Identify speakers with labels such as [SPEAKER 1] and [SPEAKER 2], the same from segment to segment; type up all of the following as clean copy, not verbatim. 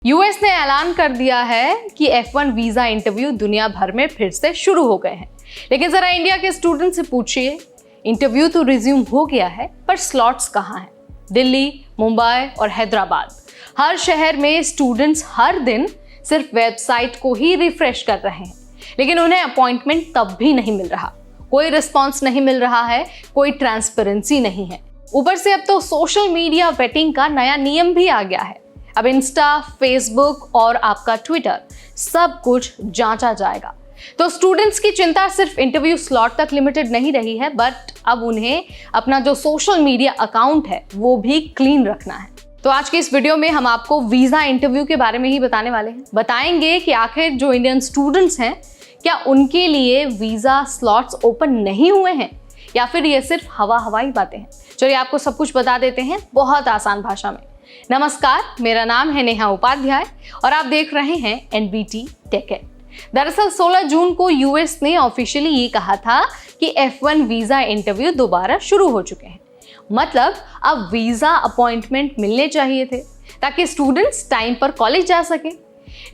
[SPEAKER 1] US ने ऐलान कर दिया है कि F1 वीजा इंटरव्यू दुनिया भर में फिर से शुरू हो गए हैं। लेकिन जरा इंडिया के स्टूडेंट से पूछिए, इंटरव्यू तो रिज्यूम हो गया है पर स्लॉट्स कहाँ हैं? दिल्ली, मुंबई और हैदराबाद, हर शहर में स्टूडेंट्स हर दिन सिर्फ वेबसाइट को ही रिफ्रेश कर रहे हैं, लेकिन उन्हें अपॉइंटमेंट तब भी नहीं मिल रहा। कोई रिस्पॉन्स नहीं मिल रहा है, कोई ट्रांसपेरेंसी नहीं है। ऊपर से अब तो सोशल मीडिया वेटिंग का नया नियम भी आ गया है। अब इंस्टा, फेसबुक और आपका ट्विटर सब कुछ जांचा जाएगा। तो स्टूडेंट्स की चिंता सिर्फ इंटरव्यू स्लॉट तक लिमिटेड नहीं रही है, बट अब उन्हें अपना जो सोशल मीडिया अकाउंट है वो भी क्लीन रखना है। तो आज के इस वीडियो में हम आपको वीजा इंटरव्यू के बारे में ही बताने वाले हैं। बताएंगे कि आखिर जो इंडियन स्टूडेंट्स हैं, क्या उनके लिए वीजा स्लॉट्स ओपन नहीं हुए हैं या फिर ये सिर्फ हवाई बातें हैं। चलिए आपको सब कुछ बता देते हैं बहुत आसान भाषा में। नमस्कार, मेरा नाम है नेहा उपाध्याय और आप देख रहे हैं एनबीटी टेक एड। दरअसल 16 जून को यूएस ने ऑफिशियली ये कहा था कि F1 वीजा इंटरव्यू दोबारा शुरू हो चुके हैं। मतलब अब वीजा अपॉइंटमेंट मिलने चाहिए थे ताकि स्टूडेंट्स टाइम पर कॉलेज जा सकें।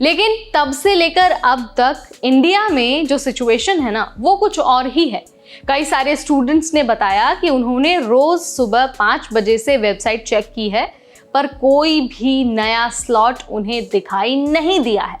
[SPEAKER 1] लेकिन तब से लेकर अब तक इंडिया में जो सिचुएशन है ना, वो कुछ और ही है। कई सारे स्टूडेंट्स ने बताया कि उन्होंने रोज सुबह 5 बजे से वेबसाइट चेक की है, पर कोई भी नया स्लॉट उन्हें दिखाई नहीं दिया है।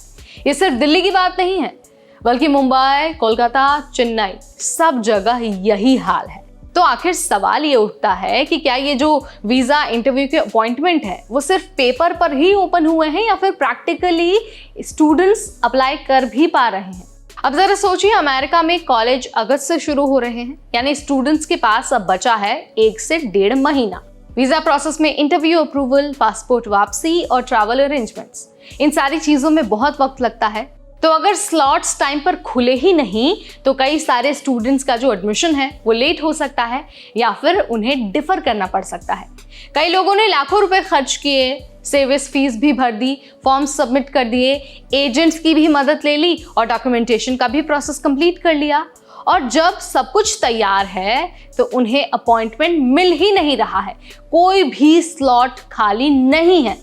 [SPEAKER 1] ये सिर्फ दिल्ली की बात नहीं है, बल्कि मुंबई, कोलकाता, चेन्नई, सब जगह यही हाल है। तो आखिर सवाल ये उठता है कि क्या ये जो वीजा इंटरव्यू के अपॉइंटमेंट है वो सिर्फ पेपर पर ही ओपन हुए हैं या फिर प्रैक्टिकली स्टूडेंट्स अप्लाई कर भी पा रहे हैं। अब जरा सोचिए, अमेरिका में कॉलेज अगस्त से शुरू हो रहे हैं, यानी स्टूडेंट्स के पास अब बचा है 1 से 1.5 महीना। वीजा प्रोसेस में इंटरव्यू अप्रूवल, पासपोर्ट वापसी और ट्रैवल अरेंजमेंट्स, इन सारी चीजों में बहुत वक्त लगता है। तो अगर स्लॉट्स टाइम पर खुले ही नहीं तो कई सारे स्टूडेंट्स का जो एडमिशन है वो लेट हो सकता है या फिर उन्हें डिफर करना पड़ सकता है। कई लोगों ने लाखों रुपए खर्च किए, सर्विस फीस भी भर दी, फॉर्म सबमिट कर दिए, एजेंट्स की भी मदद ले ली और डॉक्यूमेंटेशन का भी प्रोसेस कंप्लीट कर लिया। और जब सब कुछ तैयार है तो उन्हें अपॉइंटमेंट मिल ही नहीं रहा है, कोई भी स्लॉट खाली नहीं है।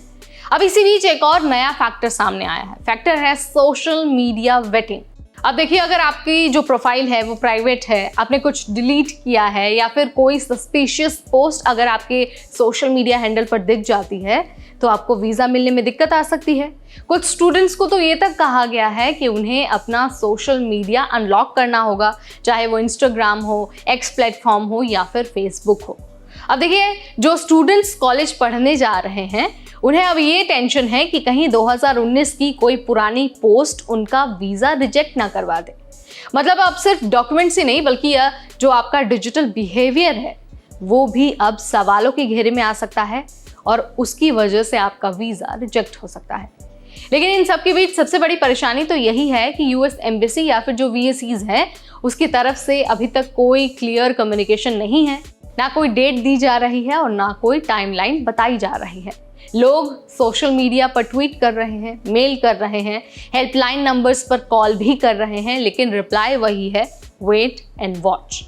[SPEAKER 1] अब इसी बीच एक और नया फैक्टर सामने आया है। फैक्टर है सोशल मीडिया वेटिंग। अब देखिए, अगर आपकी जो प्रोफाइल है वो प्राइवेट है, आपने कुछ डिलीट किया है या फिर कोई सस्पिशियस पोस्ट अगर आपके सोशल मीडिया हैंडल पर दिख जाती है तो आपको वीज़ा मिलने में दिक्कत आ सकती है। कुछ स्टूडेंट्स को तो ये तक कहा गया है कि उन्हें अपना सोशल मीडिया अनलॉक करना होगा, चाहे वो इंस्टाग्राम हो, एक्स प्लेटफॉर्म हो या फिर फेसबुक हो। अब देखिए, जो स्टूडेंट्स कॉलेज पढ़ने जा रहे हैं उन्हें अब ये टेंशन है कि कहीं 2019 की कोई पुरानी पोस्ट उनका वीज़ा रिजेक्ट ना करवा दे। मतलब अब सिर्फ डॉक्यूमेंट्स ही नहीं, बल्कि यह जो आपका डिजिटल बिहेवियर है वो भी अब सवालों के घेरे में आ सकता है और उसकी वजह से आपका वीज़ा रिजेक्ट हो सकता है। लेकिन इन सब के बीच सबसे बड़ी परेशानी तो यही है कि यूएस एम्बेसी या फिर जो VACs है उसकी तरफ से अभी तक कोई क्लियर कम्युनिकेशन नहीं है, ना कोई डेट दी जा रही है और ना कोई टाइमलाइन बताई जा रही है। लोग सोशल मीडिया पर ट्वीट कर रहे हैं, मेल कर रहे हैं, हेल्पलाइन नंबर्स पर कॉल भी कर रहे हैं, लेकिन रिप्लाई वही है, वेट एंड वॉच।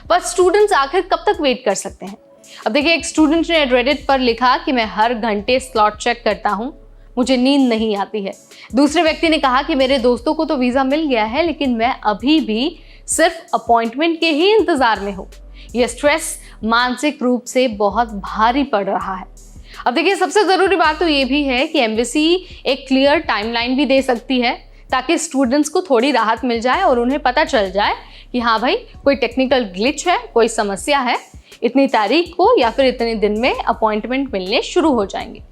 [SPEAKER 1] पर स्टूडेंट्स आखिर कब तक वेट कर सकते हैं? अब देखिए, एक स्टूडेंट ने रेडिट पर लिखा कि मैं हर घंटे स्लॉट चेक करता हूँ, मुझे नींद नहीं आती है। दूसरे व्यक्ति ने कहा कि मेरे दोस्तों को तो वीज़ा मिल गया है, लेकिन मैं अभी भी सिर्फ अपॉइंटमेंट के ही इंतज़ार में हूँ। यह स्ट्रेस मानसिक रूप से बहुत भारी पड़ रहा है। अब देखिए, सबसे ज़रूरी बात तो ये भी है कि एम्बेसी एक क्लियर टाइमलाइन भी दे सकती है ताकि स्टूडेंट्स को थोड़ी राहत मिल जाए और उन्हें पता चल जाए कि हाँ भाई, कोई टेक्निकल ग्लिच है, कोई समस्या है, इतनी तारीख को या फिर इतने दिन में अपॉइंटमेंट मिलने शुरू हो जाएंगे।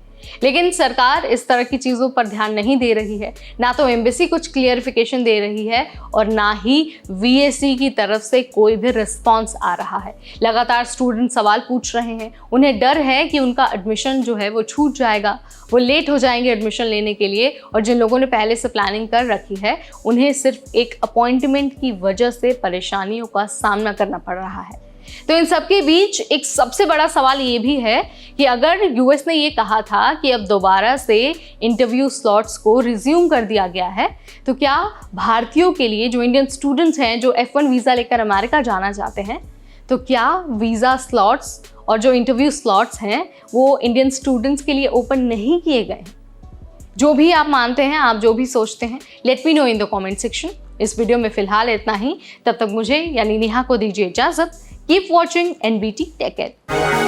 [SPEAKER 1] लेकिन सरकार इस तरह की चीज़ों पर ध्यान नहीं दे रही है। ना तो एम्बेसी कुछ क्लियरिफिकेशन दे रही है और ना ही VAC की तरफ से कोई भी रिस्पॉन्स आ रहा है। लगातार स्टूडेंट सवाल पूछ रहे हैं, उन्हें डर है कि उनका एडमिशन जो है वो छूट जाएगा, वो लेट हो जाएंगे एडमिशन लेने के लिए। और जिन लोगों ने पहले से प्लानिंग कर रखी है उन्हें सिर्फ एक अपॉइंटमेंट की वजह से परेशानियों का सामना करना पड़ रहा है। तो इन सब के बीच एक सबसे बड़ा सवाल ये भी है कि अगर यूएस ने ये कहा था कि अब दोबारा से इंटरव्यू स्लॉट्स को रिज्यूम कर दिया गया है, तो क्या भारतीयों के लिए, जो इंडियन स्टूडेंट्स हैं जो F1 वीज़ा लेकर अमेरिका जाना चाहते हैं, तो क्या वीज़ा स्लॉट्स और जो इंटरव्यू स्लॉट्स हैं वो इंडियन स्टूडेंट्स के लिए ओपन नहीं किए गए हैं? जो भी आप मानते हैं, आप जो भी सोचते हैं, let me know in the comment section. इस वीडियो में फिलहाल इतना ही। तब तक मुझे यानी नेहा को दीजिए इजाजत। Keep watching NBT take care.